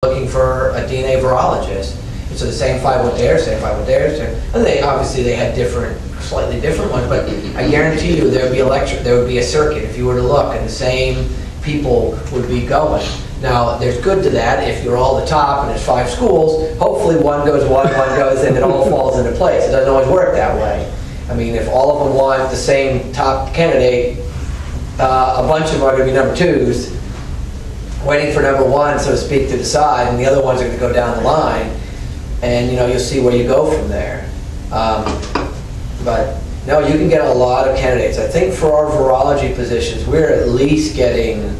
looking for a DNA virologist. And so the same 5 went there, same 5 went there, and obviously they had slightly different ones, but I guarantee you there would be a lecture, there would be a circuit if you were to look, and the same people would be going. Now, there's good to that. If you're all the top and there's 5 schools, hopefully one goes, one goes, and it all falls into place. It doesn't always work that way. I mean, if all of them want the same top candidate, a bunch of them are going to be number 2s, waiting for number 1, so to speak, to decide, and the other ones are going to go down the line, and you'll see where you go from there. But no, you can get a lot of candidates. I think for our virology positions, we're at least getting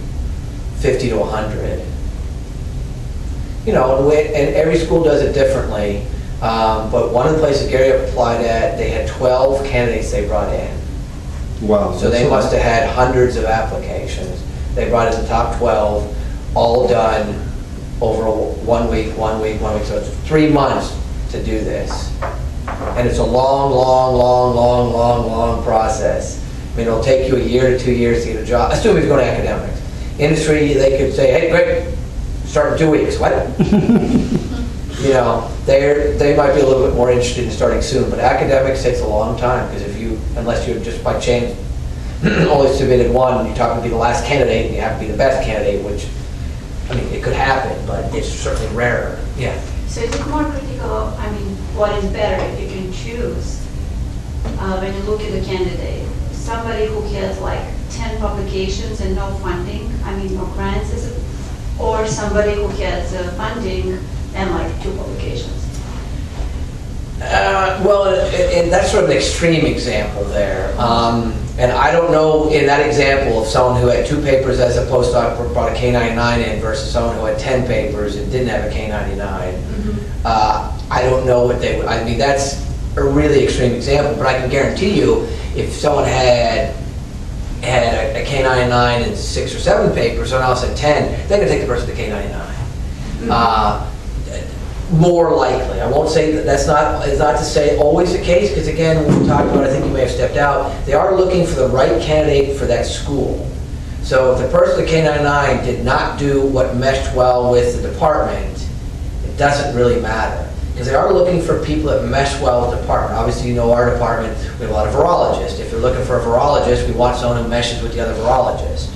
50 to 100. And every school does it differently. But one of the places Gary applied at, they had 12 candidates they brought in. Wow. So they must have had hundreds of applications. They brought in the top 12, all done over 1 week. So it's 3 months to do this. And it's a long process. I mean, it'll take you a year to 2 years to get a job, assuming you're going to academics. Industry, they could say, hey, great, start in 2 weeks. What? They might be a little bit more interested in starting soon, but academics takes a long time, because unless you're just by chance only submitted one, you happen to be the last candidate and you have to be the best candidate, which, I mean, it could happen, but it's certainly rarer. Yeah. So is it more critical of, what is better if you can choose, when you look at the candidate, somebody who has like 10 publications and no funding, no grants, or somebody who has funding and like 2 publications? And that's sort of an extreme example there. And I don't know, in that example, of someone who had 2 papers as a postdoc brought a K99 in versus someone who had 10 papers and didn't have a K99. I don't know what they would, that's a really extreme example, but I can guarantee you, if someone had a K99 and 6 or 7 papers, someone else had 10, they're going to take the person to K99. More likely. I won't say that's not to say always the case, because again, when we talked about, I think you may have stepped out, they are looking for the right candidate for that school. So if the person at K99 did not do what meshed well with the department, it doesn't really matter. Because they are looking for people that mesh well with the department. Obviously, our department, we have a lot of virologists. If you're looking for a virologist, we want someone who meshes with the other virologist,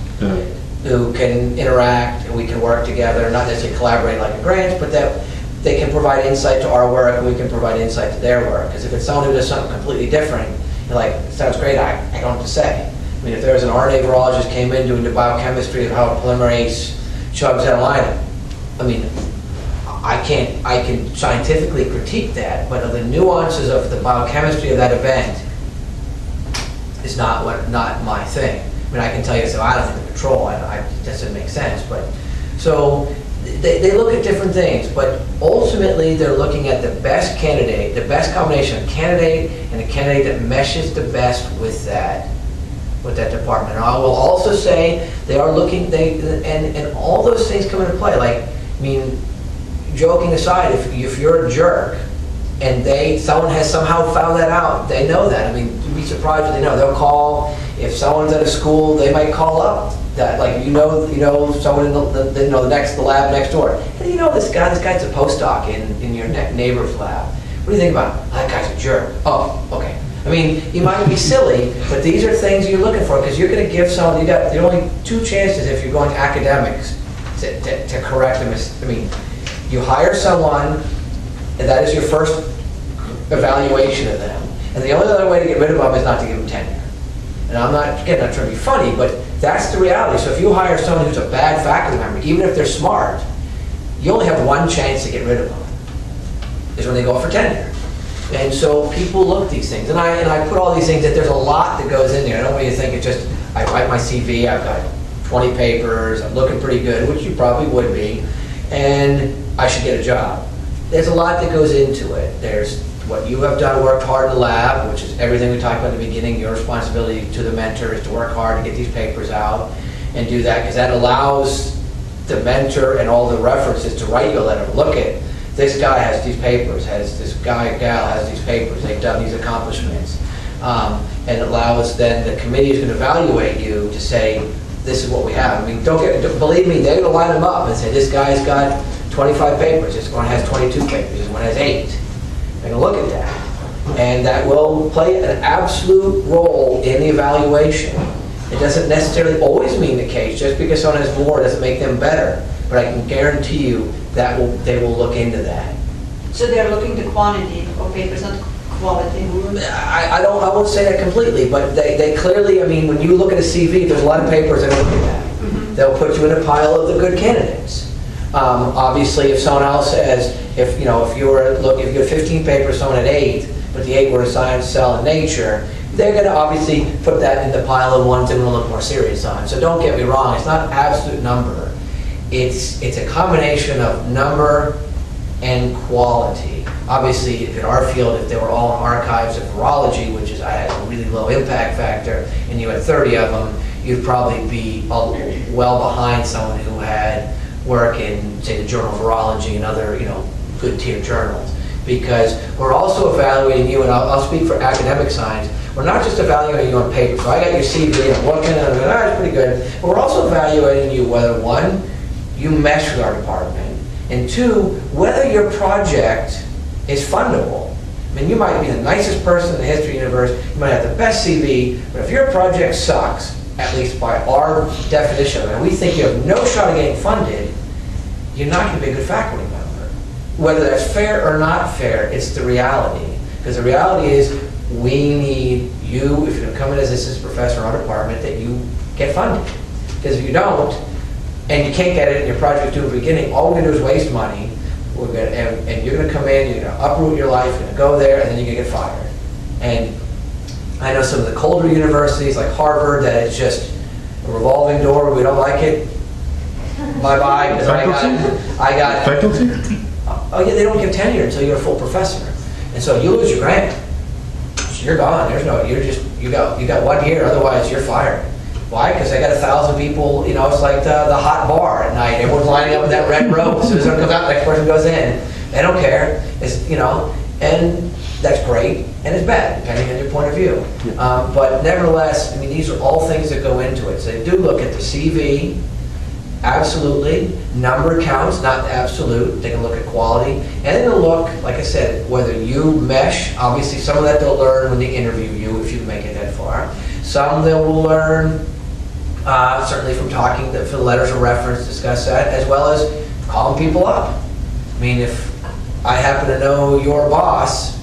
who can interact and we can work together, not necessarily collaborate like a grant, but that they can provide insight to our work and we can provide insight to their work. Because if it's someone who does something completely different, you're like, it sounds great, I don't know what to say. If there was an RNA virologist came in doing the biochemistry of how a polymerase chugs down a line, I can scientifically critique that, but the nuances of the biochemistry of that event is not my thing. I can tell you, so I don't think the control, that doesn't make sense, but so they look at different things, but ultimately they're looking at the best candidate, the best combination of candidate and a candidate that meshes the best with that department. And I will also say they are looking, and all those things come into play. Joking aside, if you're a jerk and someone has somehow found that out, they know that. You'd be surprised if they know. They'll call, if someone's at a school, they might call up that, someone in the lab next door. Hey, this guy's a postdoc in your neighbor's lab. What do you think about him? That guy's a jerk. Oh, okay. You might be silly, but these are things you're looking for, because you're going to give someone, there are only 2 chances if you're going academics to correct them. You hire someone, and that is your first evaluation of them. And the only other way to get rid of them is not to give them tenure. And I'm not trying to be funny, but that's the reality. So if you hire someone who's a bad faculty member, even if they're smart, you only have 1 chance to get rid of them, is when they go for tenure. And so people look at these things. And I put all these things, that there's a lot that goes in there. I don't want you to think it's just, I write my CV, I've got 20 papers, I'm looking pretty good, which you probably would be, and I should get a job. There's a lot that goes into it. There's what you have done, worked hard in the lab, which is everything we talked about at the beginning. Your responsibility to the mentor is to work hard to get these papers out and do that, because that allows the mentor and all the references to write you a letter. Look at, this guy has these papers, this gal has these papers, they've done these accomplishments. And it allows then the committee is going to evaluate you to say, this is what we have. Believe me, they're going to line them up and say, this guy's got 25 papers, this one has 22 papers, this one has 8. Take a look at that. And that will play an absolute role in the evaluation. It doesn't necessarily always mean the case. Just because someone has more doesn't make them better. But I can guarantee you that they will look into that. So they're looking the quantity of papers, not quality? I won't say that completely, but they clearly, I mean, when you look at a CV, there's a lot of papers that look at that. They'll put you in a pile of the good candidates. Obviously, if someone else says, if you have 15 papers, someone had 8, but the 8 were science, cell, and nature, they're going to obviously put that in the pile of ones they're going to look more serious on. So don't get me wrong, it's not absolute number. It's a combination of number and quality. Obviously, in our field, if they were all in archives of virology, which is I had a really low impact factor, and you had 30 of them, you'd probably be well behind someone who had work in, say, the Journal of Virology and other, good tier journals. Because we're also evaluating you, and I'll speak for academic science, we're not just evaluating you on paper. So I got your CV, I'm looking, and I'm going, it's pretty good. But we're also evaluating you whether, one, you mesh with our department, and two, whether your project is fundable. I mean, you might be the nicest person in the history of the universe, you might have the best CV, but if your project sucks, at least by our definition, and we think you have no shot at getting funded, you're not going to be a good faculty member. Whether that's fair or not fair, it's the reality. Because the reality is, we need you, if you're going to come in as assistant professor in our department, that you get funded. Because if you don't, and you can't get it in your project due at the beginning, all we're going to do is waste money. And you're going to come in, you're going to uproot your life, you're going to go there, and then you're going to get fired. And I know some of the colder universities, like Harvard, that it's just a revolving door. We don't like it. Bye-bye. Faculty? Oh yeah, they don't give tenure until you're a full professor. And so you lose your grant. So you're gone. You got 1 year, otherwise you're fired. Why? Because they got 1,000 people, it's like the hot bar at night. Everyone's lining up in that red row. As soon as someone comes out, the next person goes in. They don't care. And that's great, and it's bad, depending on your point of view. But nevertheless, I mean, these are all things that go into it. So they do look at the CV, absolutely. Number counts, not absolute. They can look at quality. And then they'll look, like I said, whether you mesh. Obviously, some of that they'll learn when they interview you, if you make it that far. Some they will learn, certainly from talking, for the letters of reference, discuss that, as well as calling people up. I mean, if I happen to know your boss,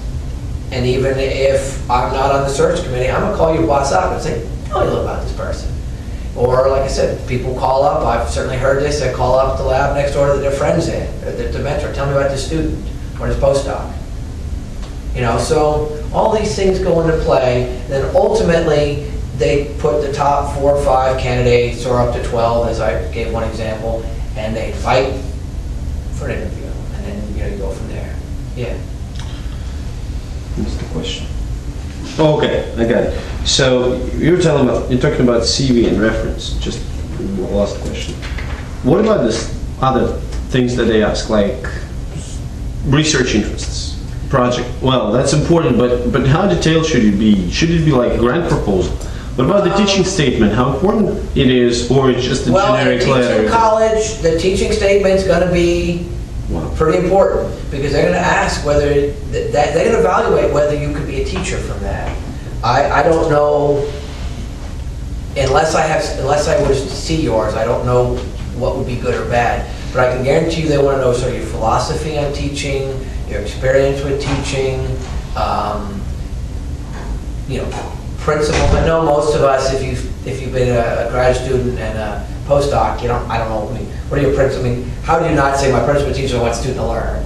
and even if I'm not on the search committee, I'm going to call your boss up and say, tell me a little about this person. Or, like I said, people call up. I've certainly heard this. They call up the lab next door that their friend's in, or the mentor. Tell me about this student or this postdoc. So all these things go into play. Then ultimately, they put the top 4 or 5 candidates, or up to 12, as I gave one example, and they invite for an interview. And then, you go from there. Yeah. What's the question? Oh, okay, I got it. So you're talking about CV and reference. Just last question. What about this other things that they ask, like research interests, project? Well, that's important, but how detailed should it be? Should it be like a grant proposal? What about the teaching statement? How important it is, or it's just a generic letter? Well, in college, the teaching statement's going to be pretty important, because they're going to ask whether they're going to evaluate whether you could be a teacher from that. I don't know, unless I was to see yours, I don't know what would be good or bad. But I can guarantee you they want to know sort of your philosophy on teaching, your experience with teaching, principles. I know most of us, if you've been a grad student and a postdoc, I don't know. I mean, what are your principles? I mean, how do you not say my principal teacher wants student to learn?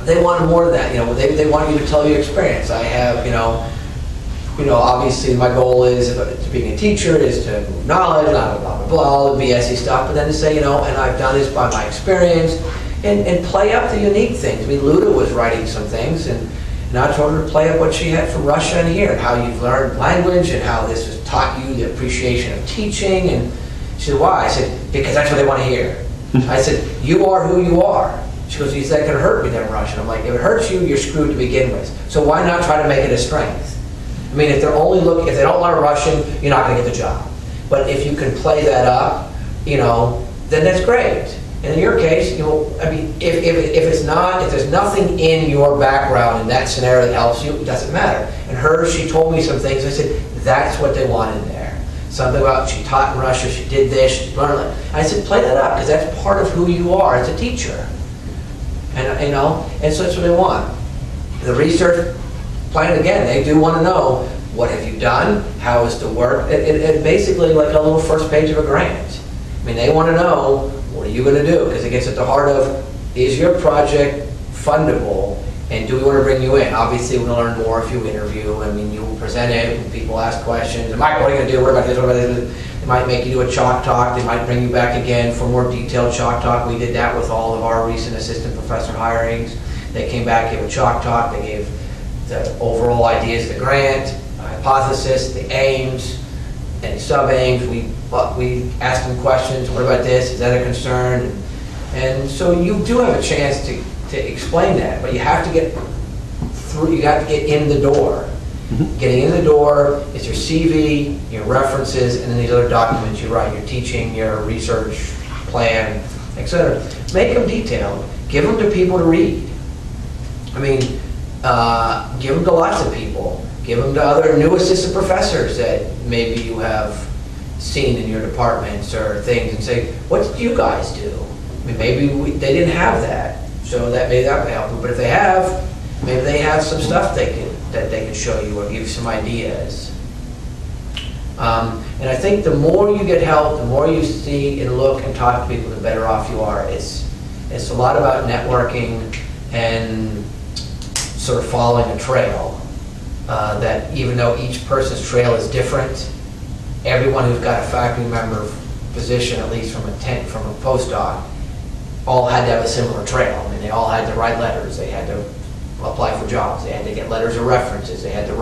But they want more of that. They want you to tell your experience. I have, obviously my goal is, to being a teacher, is to move knowledge, blah, blah, blah, blah, all the BSE stuff, but then to say, and I've done this by my experience, and play up the unique things. I mean, Luda was writing some things, and I told her to play up what she had from Russia and here, and how you've learned language, and how this has taught you the appreciation of teaching. And she said, why? I said, because that's what they want to hear. I said, you are who you are. She goes, is that going to hurt me then, Russian? I'm like, if it hurts you, you're screwed to begin with. So why not try to make it a strength? I mean, if they don't learn Russian, you're not going to get the job. But if you can play that up, then that's great. And in your case, I mean, if it's not, if there's nothing in your background in that scenario that helps you, it doesn't matter. And she told me some things, I said, that's what they want in there. Something about she taught in Russia, she did this, she learned that. I said, play that up, because that's part of who you are as a teacher. And, and so that's what they want. The research plan, again, they do want to know, what have you done? How is the work? It basically like a little first page of a grant. I mean, they want to know, what are you going to do? Because it gets at the heart of, is your project fundable? And do we want to bring you in? Obviously, we'll learn more if you interview. I mean, you will present it, and people ask questions. Mike, what are you going to do? What about this? What about this? They might make you do a chalk talk. They might bring you back again for more detailed chalk talk. We did that with all of our recent assistant professor hirings. They came back, gave a chalk talk. They gave the overall ideas of the grant, the hypothesis, the aims, any sub-aims. We asked them questions. What about this? Is that a concern? And so you do have a chance to explain that, but you have to get through, you have to get in the door. Getting in the door is your CV, your references, and then these other documents you write, your teaching, your research plan, etc. Make them detailed. Give them to people to read. I mean, give them to lots of people. Give them to other new assistant professors that maybe you have seen in your departments or things, and say, what did you guys do? I mean, maybe they didn't have that. So that may help you, but if they have, maybe they have some stuff that they can show you or give you some ideas. And I think the more you get help, the more you see and look and talk to people, the better off you are. It's a lot about networking and sort of following a trail. That even though each person's trail is different, everyone who's got a faculty member position, at least from a postdoc, all had to have a similar trail. I mean, they all had to write letters. They had to apply for jobs. They had to get letters of references. They had to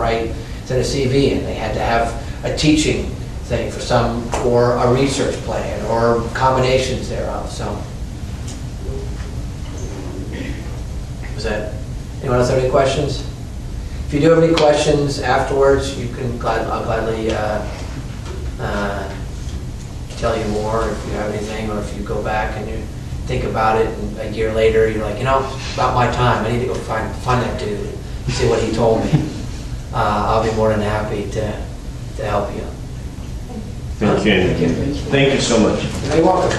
send a CV in. They had to have a teaching thing for some, or a research plan, or combinations thereof. So, was that? Anyone else have any questions? If you do have any questions afterwards, you can I'll gladly tell you more if you have anything, or if you go back and you think about it, and a year later you're like, about my time, I need to go find that dude and see what he told me. I'll be more than happy to help you. Thank you. Thank you so much. You're welcome.